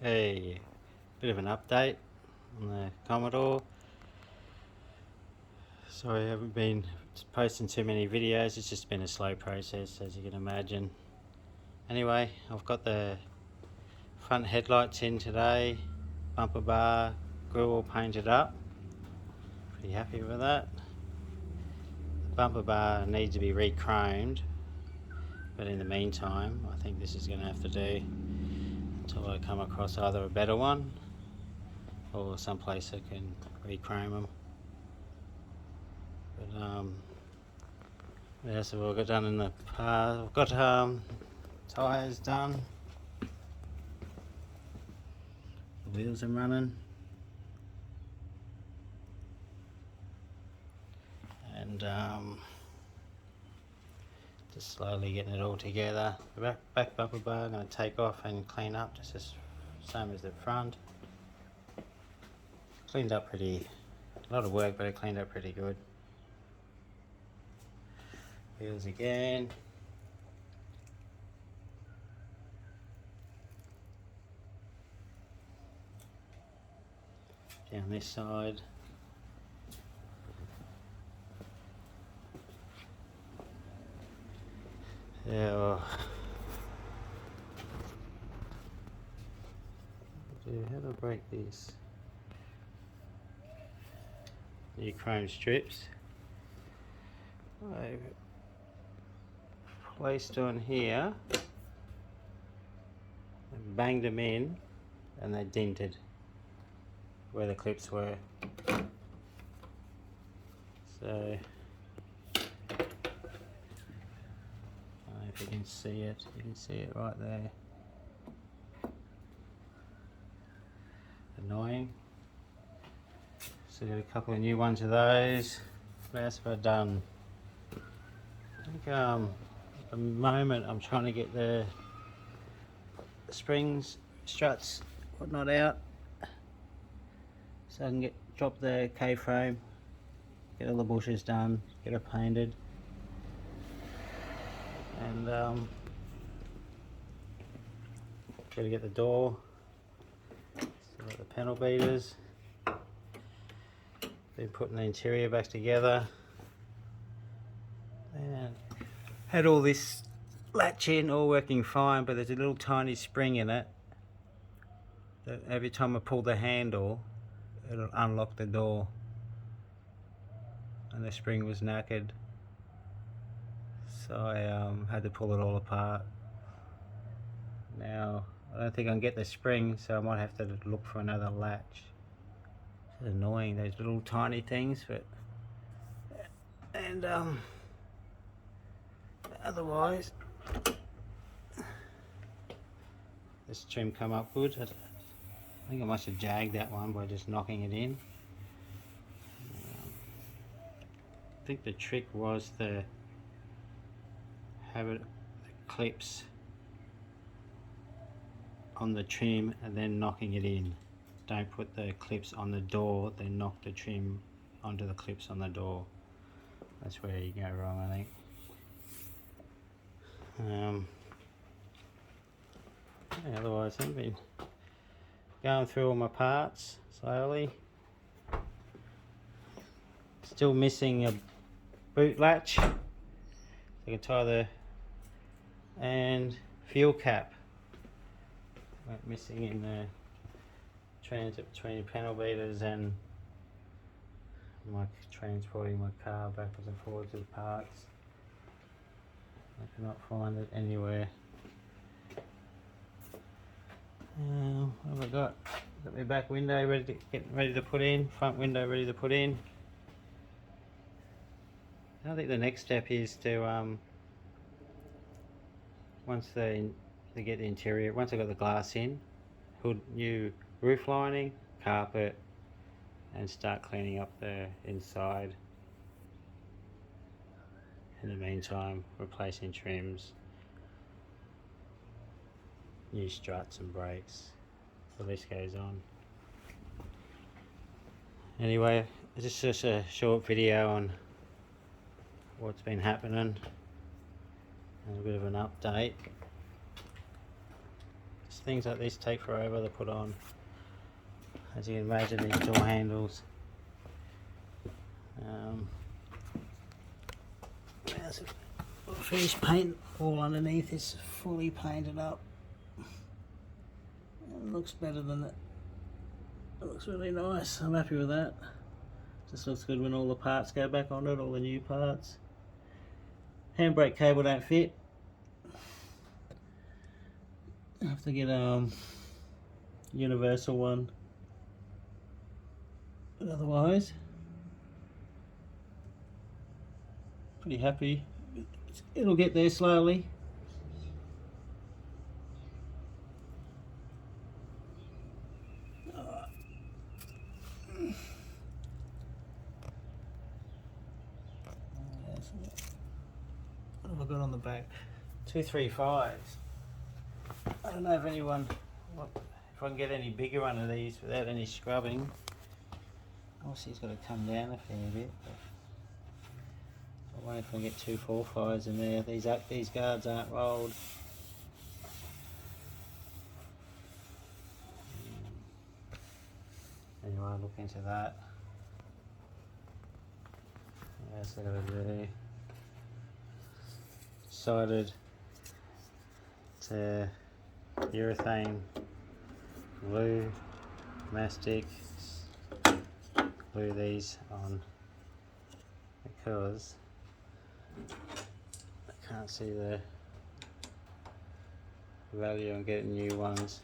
A bit of an update on the Commodore. Sorry I haven't been posting too many videos, it's just been a slow process as you can imagine. Anyway, I've got the front headlights in today, bumper bar, grille all painted up. Pretty happy with that. The bumper bar needs to be re-chromed, but in the meantime I think this is going to have to do until I come across either a better one or someplace I can re-chrome them. But yeah, so what I've got done in the past, I've got tyres done, the wheels are running, and just slowly getting it all together. The back bumper bar I'm going to take off and clean up just as same as the front. Cleaned up pretty, a lot of work, but it cleaned up pretty good. Wheels again. Down this side. Yeah, well, how do I break these? New chrome strips. I've placed on here, and banged them in, and they dented where the clips were. So, I don't know if you can see it. You can see it right there. Annoying. So got a couple of new ones of those. What else have I done? I think at the moment I'm trying to get the springs, struts, whatnot out, so I can drop the K-frame, get all the bushes done, get it painted, and gotta get the door, still got the panel beaters, been putting the interior back together, and had all this latch in all working fine, but there's a little tiny spring in it that every time I pull the handle it'll unlock the door, and the spring was knackered, so I had to pull it all apart. Now I don't think I can get the spring, so I might have to look for another latch. It's annoying, those little tiny things, but otherwise this trim come up good. I think I must have jagged that one by just knocking it in. I think the trick was to have it, the clips on the trim and then knocking it in. Don't put the clips on the door, then knock the trim onto the clips on the door. That's where you go wrong, I think. Yeah, otherwise I've been going through all my parts slowly. Still missing a boot latch. So I can tie the and fuel cap. Went missing in the transit between panel beaters and my transporting my car backwards and forwards to the parks. I cannot find it anywhere. What have I got? Got my back window ready to put in, front window ready to put in. I think the next step is to once they get the interior, once I got the glass in, hood, new roof lining, carpet, and start cleaning up the inside. In the meantime, replacing trims, new struts and brakes. The list goes on. Anyway, this is just a short video on what's been happening and a bit of an update. Just things like this take forever to put on. As you can imagine, these door handles. Finished paint, all underneath is fully painted up. It looks better than it. It looks really nice. I'm happy with that. Just looks good when all the parts go back on it, all the new parts. Handbrake cable don't fit. I have to get a universal one. But otherwise, pretty happy. It'll get there slowly. What have I got on the back? 235s. I don't know if anyone, if I can get any bigger one of these without any scrubbing. Obviously it's got to come down a fair bit. I wonder if I can get 245s in there. These guards aren't rolled. Anyway, I'll look into that. What else I got to do? Decided to urethane glue, mastic, glue these on because I can't see the value on getting new ones.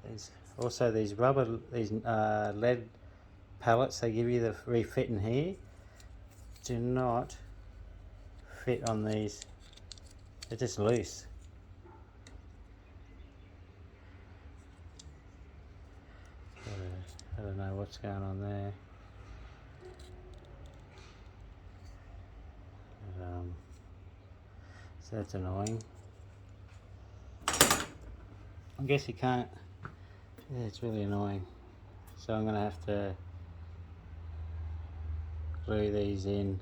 These rubber, lead pallets they give you, the refit in here, do not fit on these. They're just loose. I don't know what's going on there. But, so that's annoying. I guess you can't. Yeah, it's really annoying. So I'm going to have to glue these in.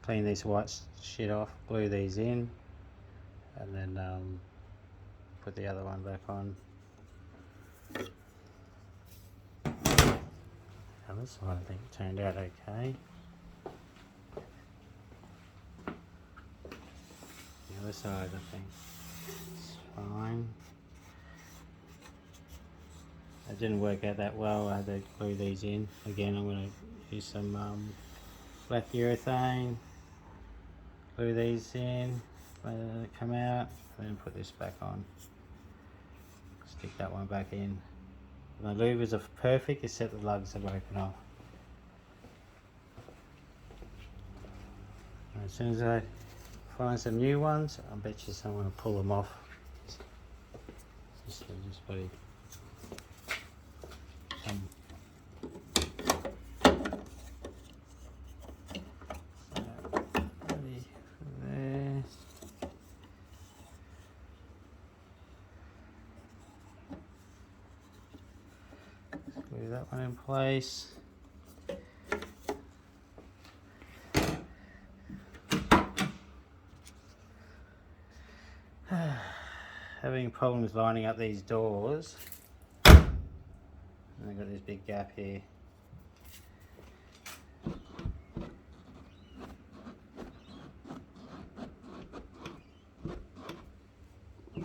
Clean this white shit off, glue these in, and then put the other one back on. Now this one I think turned out okay. The other side I think it's fine. It didn't work out that well. I had to glue these in. Again, I'm going to use some black urethane. Glue these in, let it come out, and then put this back on. Stick that one back in. The louvers are perfect except the lugs are broken off. And as soon as I find some new ones, I bet you someone will pull them off. Just bloody. Glue that one in place. Having problems lining up these doors. And I've got this big gap here. You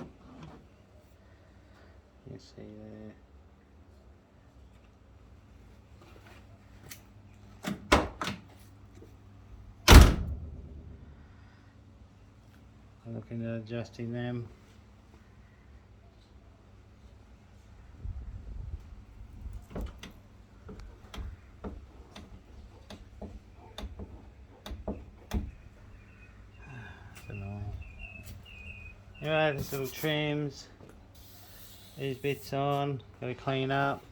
can see there. I'm looking at adjusting them. Alright, these little trims, these bits on, got to clean up.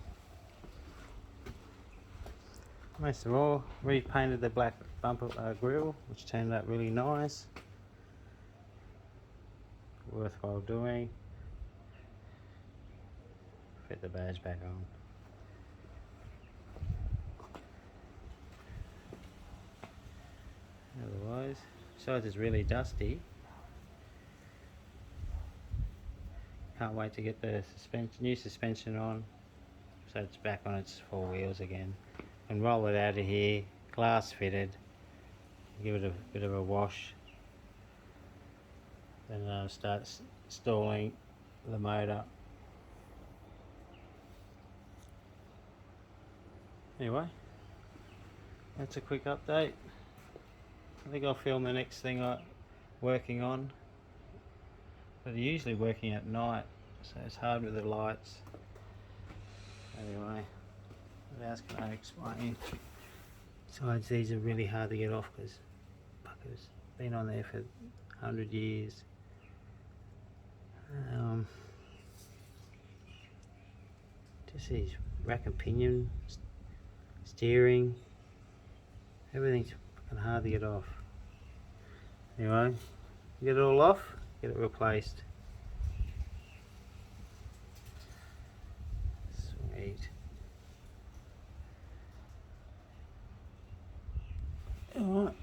Most of all, repainted the black bumper grille, which turned out really nice. Worthwhile doing. Fit the badge back on. Otherwise, besides it's really dusty. can't wait to get the new suspension on, so it's back on its four wheels again, and roll it out of here, glass fitted, give it a bit of a wash, then start installing the motor. Anyway, that's a quick update. I think I'll film the next thing I'm working on, but they're usually working at night, so it's hard with the lights. Anyway, what else can I explain? Besides, these are really hard to get off because fuckers been on there for 100 years. Just these rack and pinion, steering, everything's fucking hard to get off. Anyway, get it all off, get it replaced. Sweet. Alright.